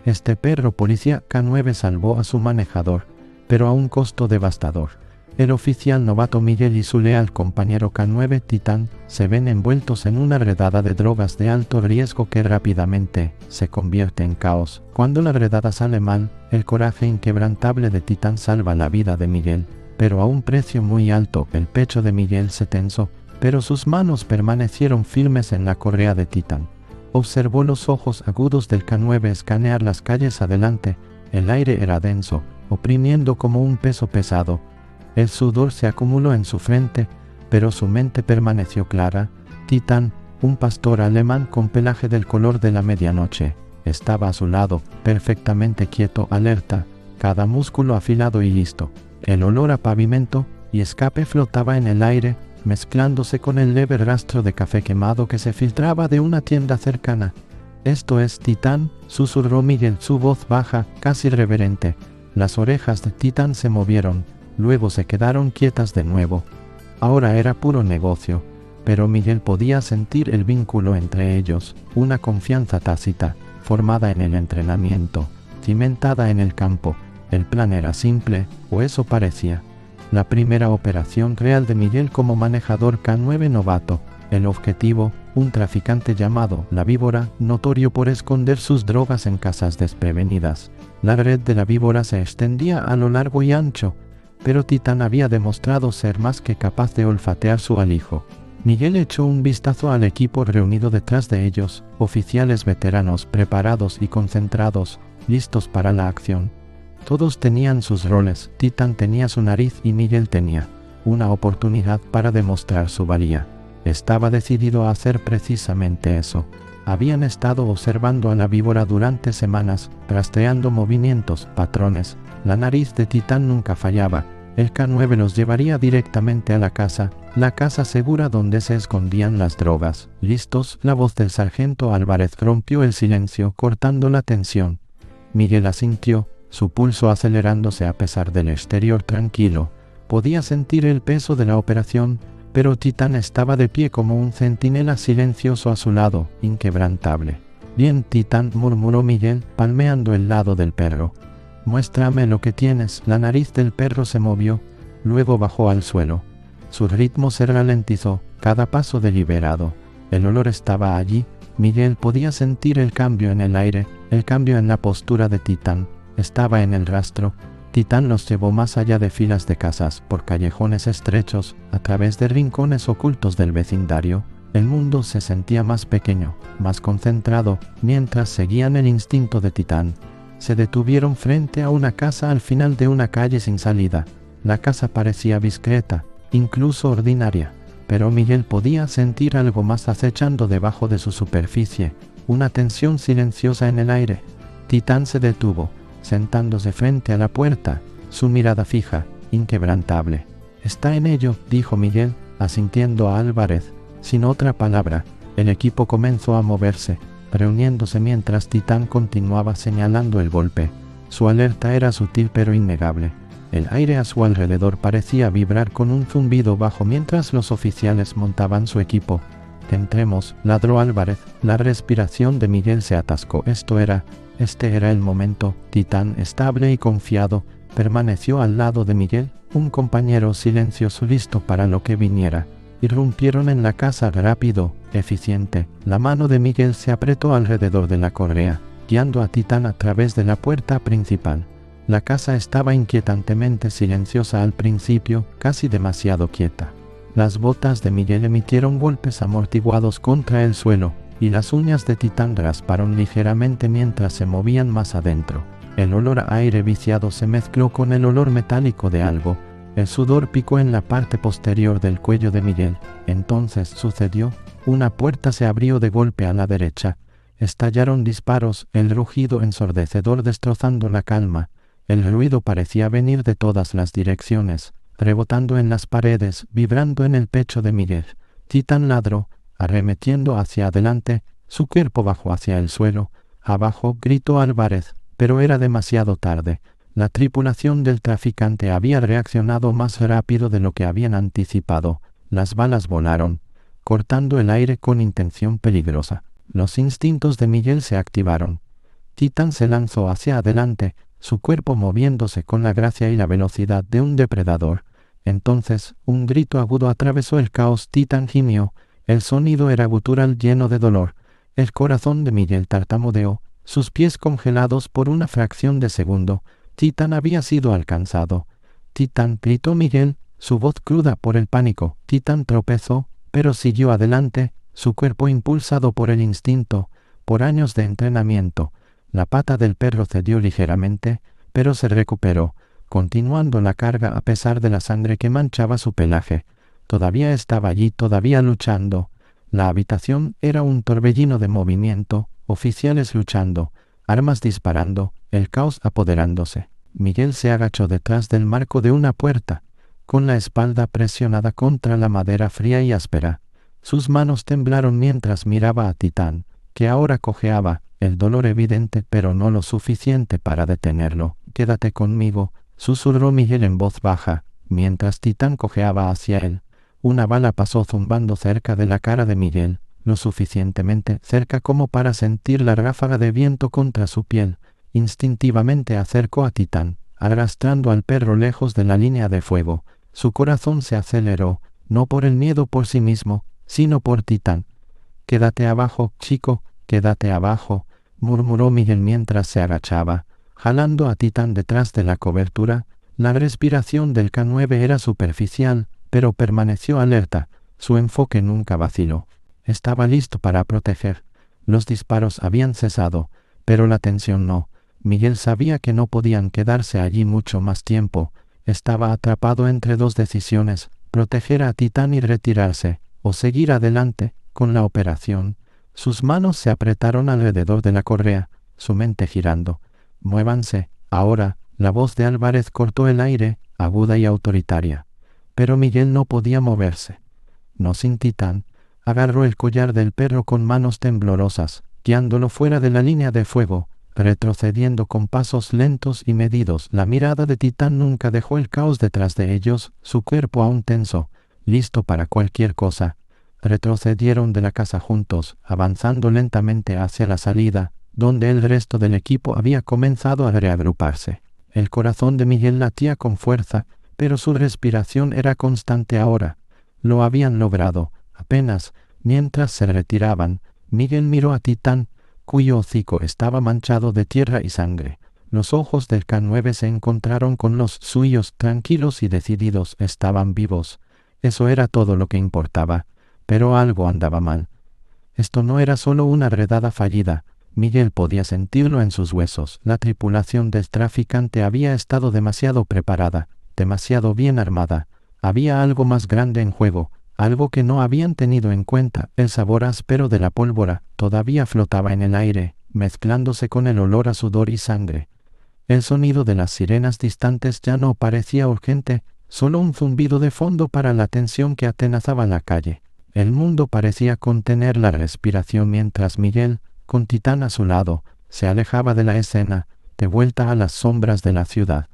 Este perro policía K9 salvó a su manejador, pero a un costo devastador. El oficial novato Miguel y su leal compañero K9 Titán se ven envueltos en una redada de drogas de alto riesgo que rápidamente se convierte en caos. Cuando la redada sale mal, el coraje inquebrantable de Titán salva la vida de Miguel, pero a un precio muy alto. El pecho de Miguel se tensó, pero sus manos permanecieron firmes en la correa de Titán. Observó los ojos agudos del K9 escanear las calles adelante. El aire era denso, oprimiendo como un peso pesado. El sudor se acumuló en su frente, pero su mente permaneció clara. Titán, un pastor alemán con pelaje del color de la medianoche, estaba a su lado, perfectamente quieto, alerta, cada músculo afilado y listo. El olor a pavimento y escape flotaba en el aire, mezclándose con el leve rastro de café quemado que se filtraba de una tienda cercana. «Esto es Titán», susurró Miguel, su voz baja, casi reverente. Las orejas de Titán se movieron, luego se quedaron quietas de nuevo. Ahora era puro negocio, pero Miguel podía sentir el vínculo entre ellos, una confianza tácita, formada en el entrenamiento, cimentada en el campo. El plan era simple, o eso parecía. La primera operación real de Miguel como manejador K9 novato. El objetivo, un traficante llamado La Víbora, notorio por esconder sus drogas en casas desprevenidas. La red de La Víbora se extendía a lo largo y ancho, pero Titán había demostrado ser más que capaz de olfatear su alijo. Miguel echó un vistazo al equipo reunido detrás de ellos, oficiales veteranos preparados y concentrados, listos para la acción. Todos tenían sus roles. Titán tenía su nariz y Miguel tenía una oportunidad para demostrar su valía. Estaba decidido a hacer precisamente eso. Habían estado observando a la víbora durante semanas, rastreando movimientos, patrones. La nariz de Titán nunca fallaba. El K9 los llevaría directamente a la casa segura donde se escondían las drogas. ¿Listos? La voz del sargento Álvarez rompió el silencio, cortando la tensión. Miguel asintió, su pulso acelerándose a pesar del exterior tranquilo. Podía sentir el peso de la operación, pero Titán estaba de pie como un centinela silencioso a su lado, inquebrantable. «Bien, Titán», murmuró Miguel, palmeando el lado del perro. «Muéstrame lo que tienes». La nariz del perro se movió, luego bajó al suelo. Su ritmo se ralentizó, cada paso deliberado. El olor estaba allí. Miguel podía sentir el cambio en el aire, el cambio en la postura de Titán. Estaba en el rastro. Titán los llevó más allá de filas de casas, por callejones estrechos, a través de rincones ocultos del vecindario. El mundo se sentía más pequeño, más concentrado, mientras seguían el instinto de Titán. Se detuvieron frente a una casa al final de una calle sin salida. La casa parecía discreta, incluso ordinaria, pero Miguel podía sentir algo más acechando debajo de su superficie, una tensión silenciosa en el aire. Titán se detuvo, sentándose frente a la puerta, su mirada fija, inquebrantable. «Está en ello», dijo Miguel, asintiendo a Álvarez. Sin otra palabra, el equipo comenzó a moverse, reuniéndose mientras Titán continuaba señalando el golpe. Su alerta era sutil pero innegable. El aire a su alrededor parecía vibrar con un zumbido bajo mientras los oficiales montaban su equipo. «Entremos», ladró Álvarez. La respiración de Miguel se atascó. Este era el momento. Titán, estable y confiado, permaneció al lado de Miguel, un compañero silencioso listo para lo que viniera. Irrumpieron en la casa rápido, eficiente. La mano de Miguel se apretó alrededor de la correa, guiando a Titán a través de la puerta principal. La casa estaba inquietantemente silenciosa al principio, casi demasiado quieta. Las botas de Miguel emitieron golpes amortiguados contra el suelo, y las uñas de Titán rasparon ligeramente mientras se movían más adentro. El olor a aire viciado se mezcló con el olor metálico de algo. El sudor picó en la parte posterior del cuello de Miguel. Entonces sucedió. Una puerta se abrió de golpe a la derecha. Estallaron disparos, el rugido ensordecedor destrozando la calma. El ruido parecía venir de todas las direcciones, rebotando en las paredes, vibrando en el pecho de Miguel. Titán ladró, arremetiendo hacia adelante, su cuerpo bajó hacia el suelo. «Abajo», gritó Álvarez, pero era demasiado tarde. La tripulación del traficante había reaccionado más rápido de lo que habían anticipado. Las balas volaron, cortando el aire con intención peligrosa. Los instintos de Miguel se activaron. Titán se lanzó hacia adelante, su cuerpo moviéndose con la gracia y la velocidad de un depredador. Entonces, un grito agudo atravesó el caos. Titán gimió. El sonido era gutural, lleno de dolor. El corazón de Miguel tartamudeó, sus pies congelados por una fracción de segundo. Titán había sido alcanzado. «Titán», gritó Miguel, su voz cruda por el pánico. Titán tropezó, pero siguió adelante, su cuerpo impulsado por el instinto, por años de entrenamiento. La pata del perro cedió ligeramente, pero se recuperó, continuando la carga a pesar de la sangre que manchaba su pelaje. Todavía estaba allí, todavía luchando. La habitación era un torbellino de movimiento, oficiales luchando, armas disparando, el caos apoderándose. Miguel se agachó detrás del marco de una puerta, con la espalda presionada contra la madera fría y áspera. Sus manos temblaron mientras miraba a Titán, que ahora cojeaba, el dolor evidente pero no lo suficiente para detenerlo. «Quédate conmigo», susurró Miguel en voz baja, mientras Titán cojeaba hacia él. Una bala pasó zumbando cerca de la cara de Miguel, lo suficientemente cerca como para sentir la ráfaga de viento contra su piel. Instintivamente acercó a Titán, arrastrando al perro lejos de la línea de fuego. Su corazón se aceleró, no por el miedo por sí mismo, sino por Titán. «Quédate abajo, chico, quédate abajo», murmuró Miguel mientras se agachaba, jalando a Titán detrás de la cobertura. La respiración del K9 era superficial, pero permaneció alerta. Su enfoque nunca vaciló. Estaba listo para proteger. Los disparos habían cesado, pero la tensión no. Miguel sabía que no podían quedarse allí mucho más tiempo. Estaba atrapado entre dos decisiones: proteger a Titán y retirarse, o seguir adelante con la operación. Sus manos se apretaron alrededor de la correa, su mente girando. «Muévanse, ahora», la voz de Álvarez cortó el aire, aguda y autoritaria. Pero Miguel no podía moverse. No sin Titán. Agarró el collar del perro con manos temblorosas, guiándolo fuera de la línea de fuego, retrocediendo con pasos lentos y medidos. La mirada de Titán nunca dejó el caos detrás de ellos, su cuerpo aún tenso, listo para cualquier cosa. Retrocedieron de la casa juntos, avanzando lentamente hacia la salida, donde el resto del equipo había comenzado a reagruparse. El corazón de Miguel latía con fuerza, pero su respiración era constante ahora. Lo habían logrado. Apenas, mientras se retiraban, Miguel miró a Titán, cuyo hocico estaba manchado de tierra y sangre. Los ojos del K9 se encontraron con los suyos, tranquilos y decididos. Estaban vivos. Eso era todo lo que importaba. Pero algo andaba mal. Esto no era solo una redada fallida. Miguel podía sentirlo en sus huesos. La tripulación del traficante había estado demasiado preparada, demasiado bien armada. Había algo más grande en juego, algo que no habían tenido en cuenta. El sabor áspero de la pólvora todavía flotaba en el aire, mezclándose con el olor a sudor y sangre. El sonido de las sirenas distantes ya no parecía urgente, solo un zumbido de fondo para la tensión que atenazaba la calle. El mundo parecía contener la respiración mientras Miguel, con Titán a su lado, se alejaba de la escena, de vuelta a las sombras de la ciudad.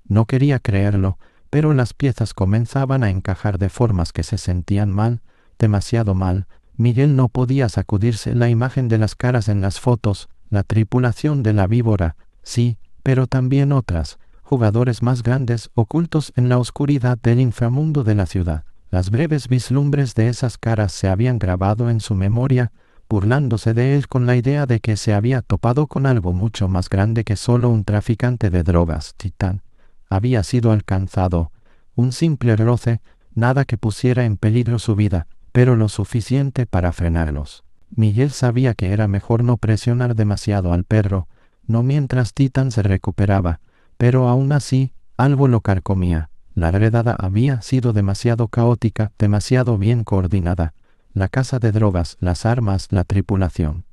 No quería creerlo, pero las piezas comenzaban a encajar de formas que se sentían mal, demasiado mal. Miguel no podía sacudirse la imagen de las caras en las fotos, la tripulación de la víbora, sí, pero también otras, jugadores más grandes ocultos en la oscuridad del inframundo de la ciudad. Las breves vislumbres de esas caras se habían grabado en su memoria, burlándose de él con la idea de que se había topado con algo mucho más grande que solo un traficante de drogas. Titán había sido alcanzado. Un simple roce, nada que pusiera en peligro su vida, pero lo suficiente para frenarlos. Miguel sabía que era mejor no presionar demasiado al perro, no mientras Titán se recuperaba, pero aún así, algo lo carcomía. La redada había sido demasiado caótica, demasiado bien coordinada. La casa de drogas, las armas, la tripulación.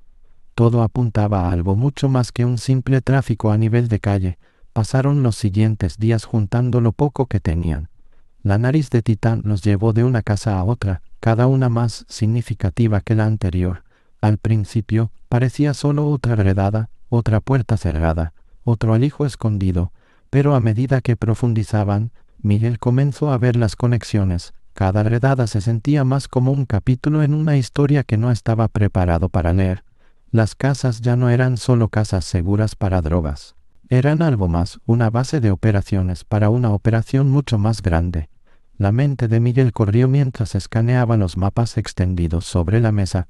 Todo apuntaba a algo mucho más que un simple tráfico a nivel de calle. Pasaron los siguientes días juntando lo poco que tenían. La nariz de Titán los llevó de una casa a otra, cada una más significativa que la anterior. Al principio, parecía solo otra redada, otra puerta cerrada, otro alijo escondido, pero a medida que profundizaban, Miguel comenzó a ver las conexiones. Cada redada se sentía más como un capítulo en una historia que no estaba preparado para leer. Las casas ya no eran solo casas seguras para drogas. Eran algo más, una base de operaciones para una operación mucho más grande. La mente de Miguel corrió mientras escaneaba los mapas extendidos sobre la mesa.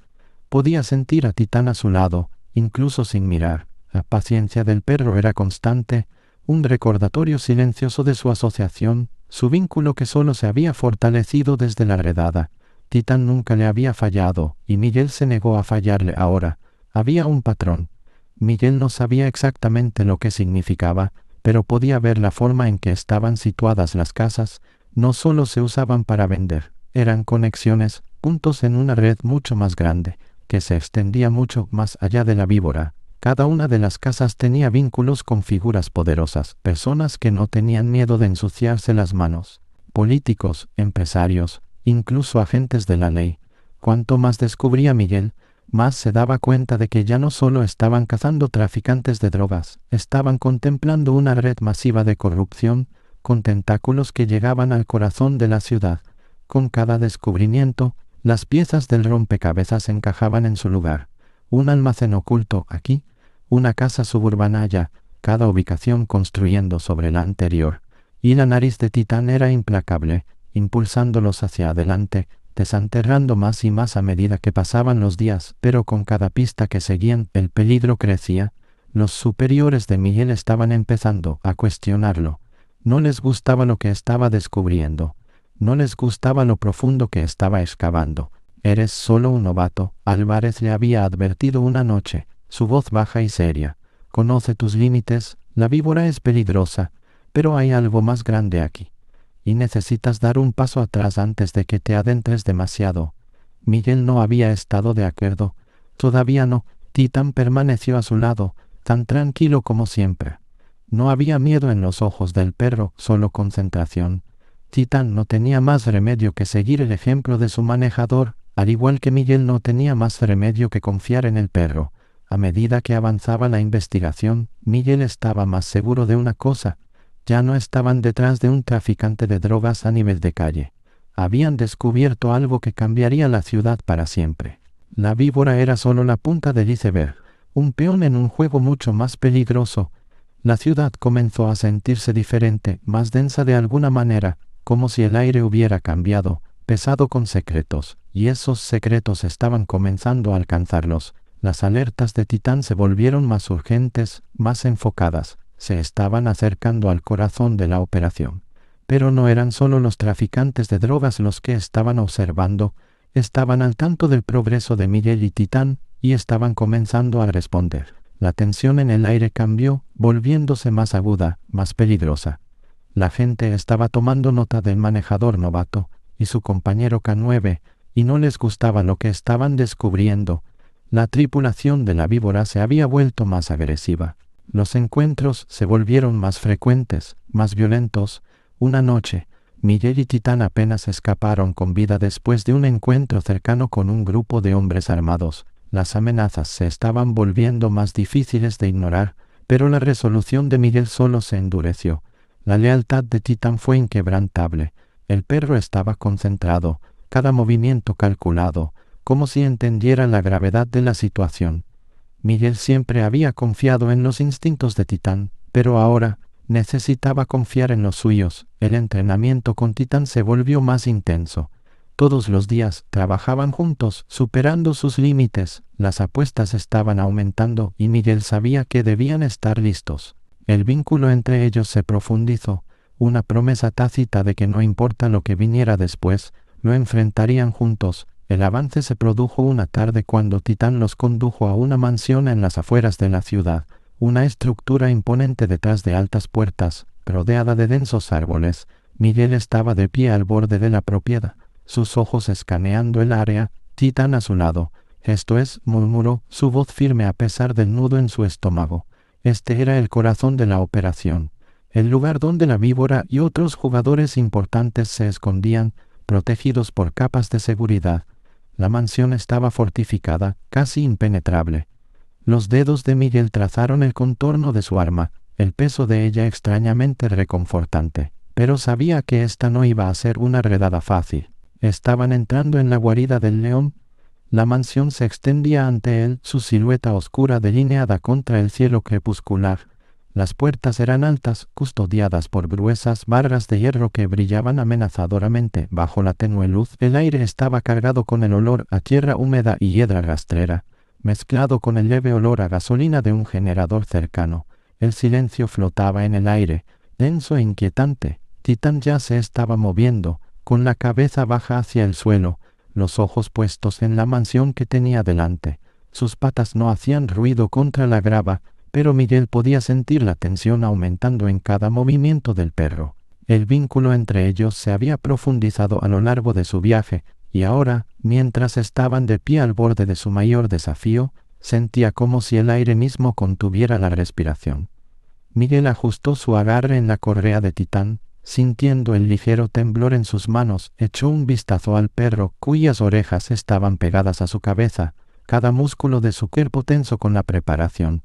Podía sentir a Titán a su lado, incluso sin mirar. La paciencia del perro era constante, un recordatorio silencioso de su asociación, su vínculo que solo se había fortalecido desde la redada. Titán nunca le había fallado, y Miguel se negó a fallarle ahora. Había un patrón. Miguel no sabía exactamente lo que significaba, pero podía ver la forma en que estaban situadas las casas. No solo se usaban para vender, eran conexiones, puntos en una red mucho más grande, que se extendía mucho más allá de la víbora. Cada una de las casas tenía vínculos con figuras poderosas, personas que no tenían miedo de ensuciarse las manos. Políticos, empresarios, incluso agentes de la ley. Cuanto más descubría Miguel, más se daba cuenta de que ya no solo estaban cazando traficantes de drogas, estaban contemplando una red masiva de corrupción, con tentáculos que llegaban al corazón de la ciudad. Con cada descubrimiento, las piezas del rompecabezas encajaban en su lugar. Un almacén oculto aquí, una casa suburbana allá, cada ubicación construyendo sobre la anterior. Y la nariz de Titán era implacable, impulsándolos hacia adelante, desenterrando más y más a medida que pasaban los días, pero con cada pista que seguían, el peligro crecía. Los superiores de Miguel estaban empezando a cuestionarlo. No les gustaba lo que estaba descubriendo. No les gustaba lo profundo que estaba excavando. «Eres solo un novato», Álvarez le había advertido una noche, su voz baja y seria. «Conoce tus límites, la víbora es peligrosa, pero hay algo más grande aquí. Y necesitas dar un paso atrás antes de que te adentres demasiado». Miguel no había estado de acuerdo. Todavía no. Titán permaneció a su lado, tan tranquilo como siempre. No había miedo en los ojos del perro, solo concentración. Titán no tenía más remedio que seguir el ejemplo de su manejador, al igual que Miguel no tenía más remedio que confiar en el perro. A medida que avanzaba la investigación, Miguel estaba más seguro de una cosa. Ya no estaban detrás de un traficante de drogas a nivel de calle. Habían descubierto algo que cambiaría la ciudad para siempre. La víbora era solo la punta del iceberg, un peón en un juego mucho más peligroso. La ciudad comenzó a sentirse diferente, más densa de alguna manera, como si el aire hubiera cambiado, pesado con secretos, y esos secretos estaban comenzando a alcanzarlos. Las alertas de Titán se volvieron más urgentes, más enfocadas. Se estaban acercando al corazón de la operación. Pero no eran solo los traficantes de drogas los que estaban observando, estaban al tanto del progreso de Miguel y Titán, y estaban comenzando a responder. La tensión en el aire cambió, volviéndose más aguda, más peligrosa. La gente estaba tomando nota del manejador novato y su compañero K9, y no les gustaba lo que estaban descubriendo. La tripulación de la víbora se había vuelto más agresiva. Los encuentros se volvieron más frecuentes, más violentos. Una noche, Miguel y Titán apenas escaparon con vida después de un encuentro cercano con un grupo de hombres armados. Las amenazas se estaban volviendo más difíciles de ignorar, pero la resolución de Miguel solo se endureció. La lealtad de Titán fue inquebrantable. El perro estaba concentrado, cada movimiento calculado, como si entendiera la gravedad de la situación. Miguel siempre había confiado en los instintos de Titán, pero ahora necesitaba confiar en los suyos. El entrenamiento con Titán se volvió más intenso. Todos los días trabajaban juntos, superando sus límites. Las apuestas estaban aumentando y Miguel sabía que debían estar listos. El vínculo entre ellos se profundizó, una promesa tácita de que no importa lo que viniera después, lo enfrentarían juntos. El avance se produjo una tarde cuando Titán los condujo a una mansión en las afueras de la ciudad, una estructura imponente detrás de altas puertas, rodeada de densos árboles. Miguel estaba de pie al borde de la propiedad, sus ojos escaneando el área. Titán a su lado. «Esto es», murmuró, su voz firme a pesar del nudo en su estómago. Este era el corazón de la operación, el lugar donde la víbora y otros jugadores importantes se escondían, protegidos por capas de seguridad. La mansión estaba fortificada, casi impenetrable. Los dedos de Miguel trazaron el contorno de su arma, el peso de ella extrañamente reconfortante, pero sabía que esta no iba a ser una redada fácil. Estaban entrando en la guarida del león. La mansión se extendía ante él, su silueta oscura delineada contra el cielo crepuscular. Las puertas eran altas, custodiadas por gruesas barras de hierro que brillaban amenazadoramente bajo la tenue luz. El aire estaba cargado con el olor a tierra húmeda y hiedra rastrera, mezclado con el leve olor a gasolina de un generador cercano. El silencio flotaba en el aire, denso e inquietante. Titán ya se estaba moviendo, con la cabeza baja hacia el suelo, los ojos puestos en la mansión que tenía delante. Sus patas no hacían ruido contra la grava, pero Miguel podía sentir la tensión aumentando en cada movimiento del perro. El vínculo entre ellos se había profundizado a lo largo de su viaje, y ahora, mientras estaban de pie al borde de su mayor desafío, sentía como si el aire mismo contuviera la respiración. Miguel ajustó su agarre en la correa de Titán, sintiendo el ligero temblor en sus manos, echó un vistazo al perro, cuyas orejas estaban pegadas a su cabeza, cada músculo de su cuerpo tenso con la preparación.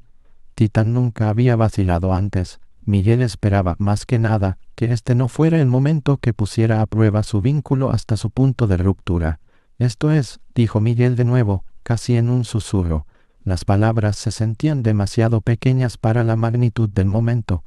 Titán nunca había vacilado antes. Miguel esperaba, más que nada, que este no fuera el momento que pusiera a prueba su vínculo hasta su punto de ruptura. «Esto es», dijo Miguel de nuevo, casi en un susurro. Las palabras se sentían demasiado pequeñas para la magnitud del momento.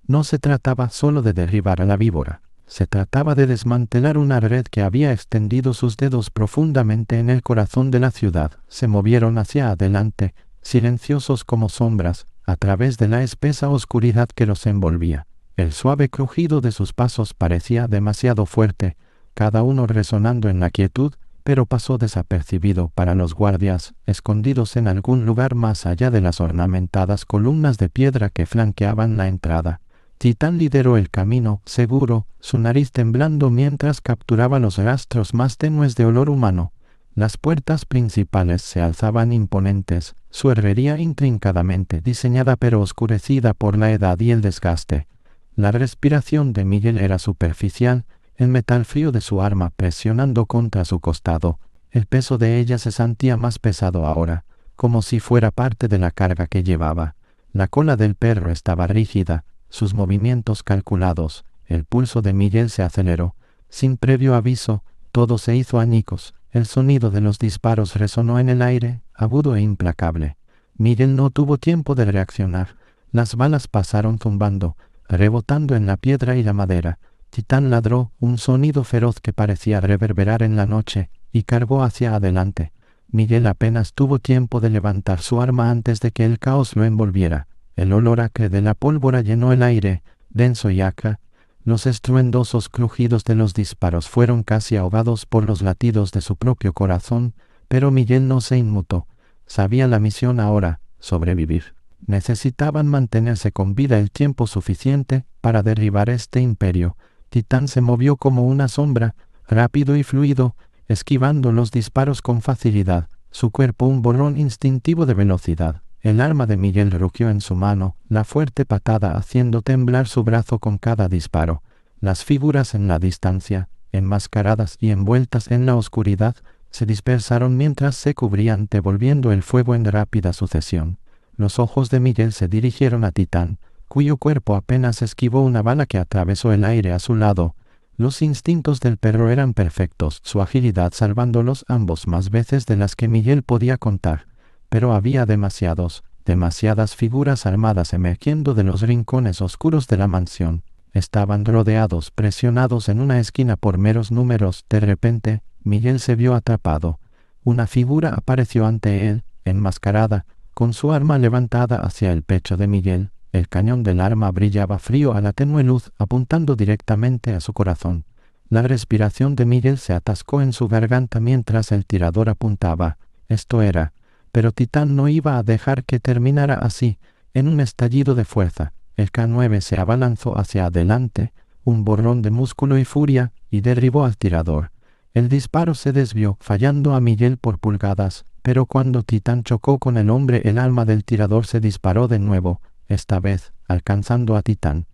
No se trataba solo de derribar a la víbora. Se trataba de desmantelar una red que había extendido sus dedos profundamente en el corazón de la ciudad. Se movieron hacia adelante, silenciosos como sombras, a través de la espesa oscuridad que los envolvía. El suave crujido de sus pasos parecía demasiado fuerte, cada uno resonando en la quietud, pero pasó desapercibido para los guardias, escondidos en algún lugar más allá de las ornamentadas columnas de piedra que flanqueaban la entrada. Titán lideró el camino, seguro, su nariz temblando mientras capturaba los rastros más tenues de olor humano. Las puertas principales se alzaban imponentes, su herrería intrincadamente diseñada pero oscurecida por la edad y el desgaste. La respiración de Miguel era superficial, el metal frío de su arma presionando contra su costado. El peso de ella se sentía más pesado ahora, como si fuera parte de la carga que llevaba. La cola del perro estaba rígida, sus movimientos calculados. El pulso de Miguel se aceleró. Sin previo aviso, todo se hizo añicos. El sonido de los disparos resonó en el aire, agudo e implacable. Miguel no tuvo tiempo de reaccionar. Las balas pasaron zumbando, rebotando en la piedra y la madera. Titán ladró, un sonido feroz que parecía reverberar en la noche, y cargó hacia adelante. Miguel apenas tuvo tiempo de levantar su arma antes de que el caos lo envolviera. El olor acre de la pólvora llenó el aire, denso y acre. Los estruendosos crujidos de los disparos fueron casi ahogados por los latidos de su propio corazón, pero Miguel no se inmutó. Sabía la misión ahora: sobrevivir. Necesitaban mantenerse con vida el tiempo suficiente para derribar este imperio. Titán se movió como una sombra, rápido y fluido, esquivando los disparos con facilidad, su cuerpo un borrón instintivo de velocidad. El arma de Miguel rugió en su mano, la fuerte patada haciendo temblar su brazo con cada disparo. Las figuras en la distancia, enmascaradas y envueltas en la oscuridad, se dispersaron mientras se cubrían, devolviendo el fuego en rápida sucesión. Los ojos de Miguel se dirigieron a Titán, cuyo cuerpo apenas esquivó una bala que atravesó el aire a su lado. Los instintos del perro eran perfectos, su agilidad salvándolos ambos más veces de las que Miguel podía contar. Pero había demasiadas figuras armadas emergiendo de los rincones oscuros de la mansión. Estaban rodeados, presionados en una esquina por meros números. De repente, Miguel se vio atrapado. Una figura apareció ante él, enmascarada, con su arma levantada hacia el pecho de Miguel. El cañón del arma brillaba frío a la tenue luz, apuntando directamente a su corazón. La respiración de Miguel se atascó en su garganta mientras el tirador apuntaba. Esto era. Pero Titán no iba a dejar que terminara así. En un estallido de fuerza, el K9 se abalanzó hacia adelante, un borrón de músculo y furia, y derribó al tirador. El disparo se desvió, fallando a Miguel por pulgadas, pero cuando Titán chocó con el hombre, el alma del tirador se disparó de nuevo, esta vez alcanzando a Titán.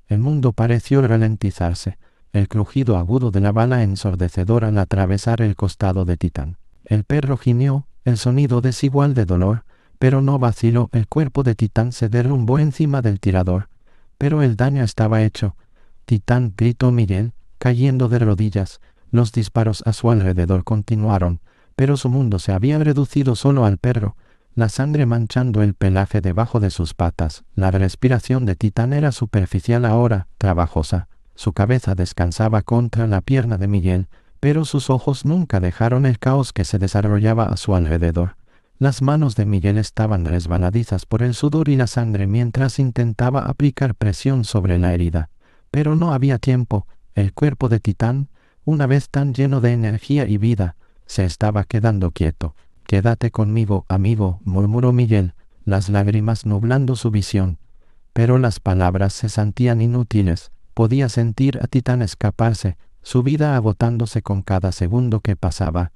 El mundo pareció ralentizarse, el crujido agudo de la bala ensordecedor al atravesar el costado de Titán. El perro gimió, el sonido desigual de dolor, pero no vaciló. El cuerpo de Titán se derrumbó encima del tirador, pero el daño estaba hecho. «Titán», gritó Miguel, cayendo de rodillas. Los disparos a su alrededor continuaron, pero su mundo se había reducido solo al perro, la sangre manchando el pelaje debajo de sus patas. La respiración de Titán era superficial ahora, trabajosa. Su cabeza descansaba contra la pierna de Miguel, pero sus ojos nunca dejaron el caos que se desarrollaba a su alrededor. Las manos de Miguel estaban resbaladizas por el sudor y la sangre mientras intentaba aplicar presión sobre la herida. Pero no había tiempo. El cuerpo de Titán, una vez tan lleno de energía y vida, se estaba quedando quieto. «Quédate conmigo, amigo», murmuró Miguel, las lágrimas nublando su visión. Pero las palabras se sentían inútiles. Podía sentir a Titán escaparse, su vida agotándose con cada segundo que pasaba.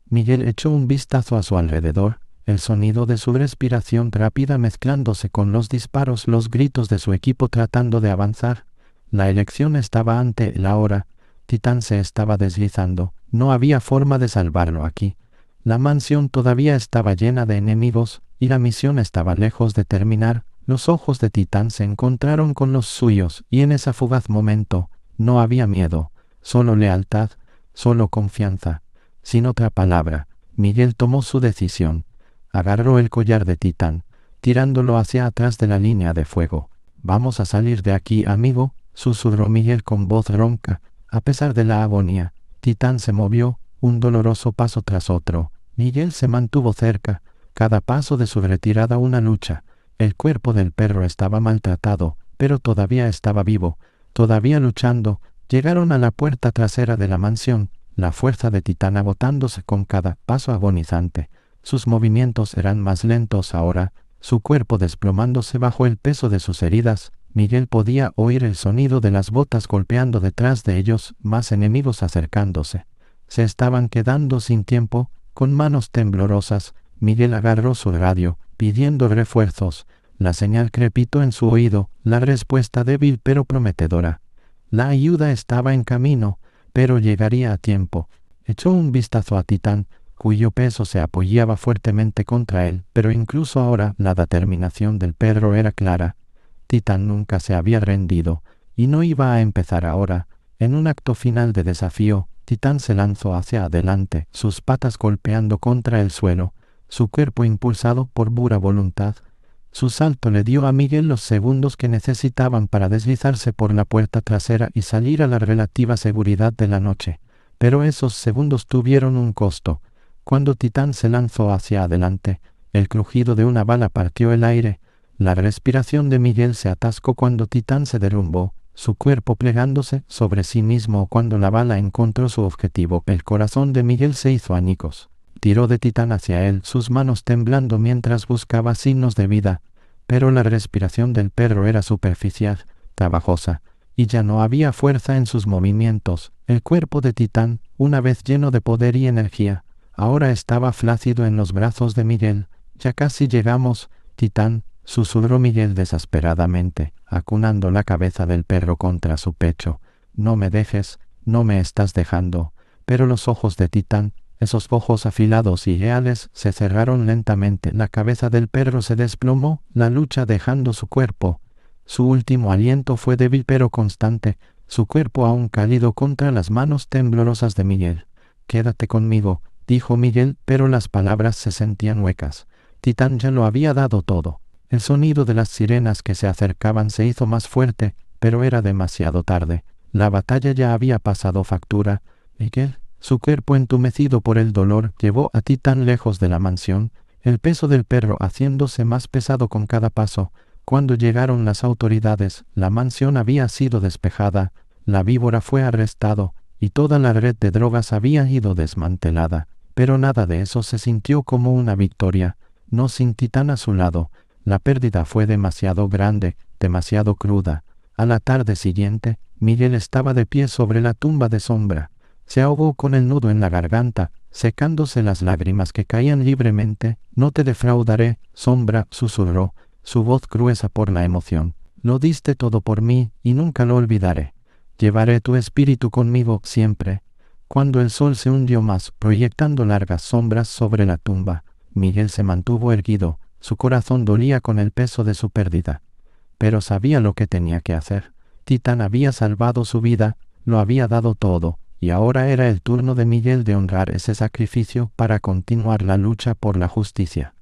Miguel echó un vistazo a su alrededor, el sonido de su respiración rápida mezclándose con los disparos, los gritos de su equipo tratando de avanzar. La elección estaba ante él ahora. Titán se estaba deslizando. No había forma de salvarlo aquí. La mansión todavía estaba llena de enemigos, y la misión estaba lejos de terminar. Los ojos de Titán se encontraron con los suyos, y en ese fugaz momento, no había miedo, solo lealtad, solo confianza. Sin otra palabra, Miguel tomó su decisión. Agarró el collar de Titán, tirándolo hacia atrás de la línea de fuego. «Vamos a salir de aquí, amigo», susurró Miguel con voz ronca. A pesar de la agonía, Titán se movió, un doloroso paso tras otro. Miguel se mantuvo cerca, cada paso de su retirada una lucha. El cuerpo del perro estaba maltratado, pero todavía estaba vivo, todavía luchando. Llegaron a la puerta trasera de la mansión, la fuerza de Titán agotándose con cada paso agonizante. Sus movimientos eran más lentos ahora, su cuerpo desplomándose bajo el peso de sus heridas. Miguel podía oír el sonido de las botas golpeando detrás de ellos, más enemigos acercándose. Se estaban quedando sin tiempo. Con manos temblorosas, Miguel agarró su radio, pidiendo refuerzos. La señal crepitó en su oído, la respuesta débil pero prometedora. La ayuda estaba en camino, pero llegaría a tiempo. Echó un vistazo a Titán, cuyo peso se apoyaba fuertemente contra él, pero incluso ahora la determinación del perro era clara. Titán nunca se había rendido, y no iba a empezar ahora. En un acto final de desafío, Titán se lanzó hacia adelante, sus patas golpeando contra el suelo, su cuerpo impulsado por pura voluntad. Su salto le dio a Miguel los segundos que necesitaban para deslizarse por la puerta trasera y salir a la relativa seguridad de la noche. Pero esos segundos tuvieron un costo. Cuando Titán se lanzó hacia adelante, el crujido de una bala partió el aire. La respiración de Miguel se atascó cuando Titán se derrumbó, su cuerpo plegándose sobre sí mismo cuando la bala encontró su objetivo. El corazón de Miguel se hizo añicos. Tiró de Titán hacia él, sus manos temblando mientras buscaba signos de vida. Pero la respiración del perro era superficial, trabajosa, y ya no había fuerza en sus movimientos. El cuerpo de Titán, una vez lleno de poder y energía, ahora estaba flácido en los brazos de Miguel. «Ya casi llegamos, Titán», susurró Miguel desesperadamente, acunando la cabeza del perro contra su pecho. «No me dejes, no me estás dejando». Pero los ojos de Titán, esos ojos afilados y reales, se cerraron lentamente. La cabeza del perro se desplomó, la lucha dejando su cuerpo. Su último aliento fue débil pero constante, su cuerpo aún cálido contra las manos temblorosas de Miguel. «Quédate conmigo», dijo Miguel, pero las palabras se sentían huecas. Titán ya lo había dado todo. El sonido de las sirenas que se acercaban se hizo más fuerte, pero era demasiado tarde. La batalla ya había pasado factura. Miguel, su cuerpo entumecido por el dolor, llevó a Titán lejos de la mansión, el peso del perro haciéndose más pesado con cada paso. Cuando llegaron las autoridades, la mansión había sido despejada, la víbora fue arrestado, y toda la red de drogas había ido desmantelada. Pero nada de eso se sintió como una victoria, no sin Titán a su lado. La pérdida fue demasiado grande, demasiado cruda. A la tarde siguiente, Miguel estaba de pie sobre la tumba de Sombra. Se ahogó con el nudo en la garganta, secándose las lágrimas que caían libremente. «No te defraudaré, Sombra», susurró, su voz gruesa por la emoción. «Lo diste todo por mí, y nunca lo olvidaré. Llevaré tu espíritu conmigo siempre». Cuando el sol se hundió más, proyectando largas sombras sobre la tumba, Miguel se mantuvo erguido. Su corazón dolía con el peso de su pérdida. Pero sabía lo que tenía que hacer. Titán había salvado su vida, lo había dado todo, y ahora era el turno de Miguel de honrar ese sacrificio para continuar la lucha por la justicia.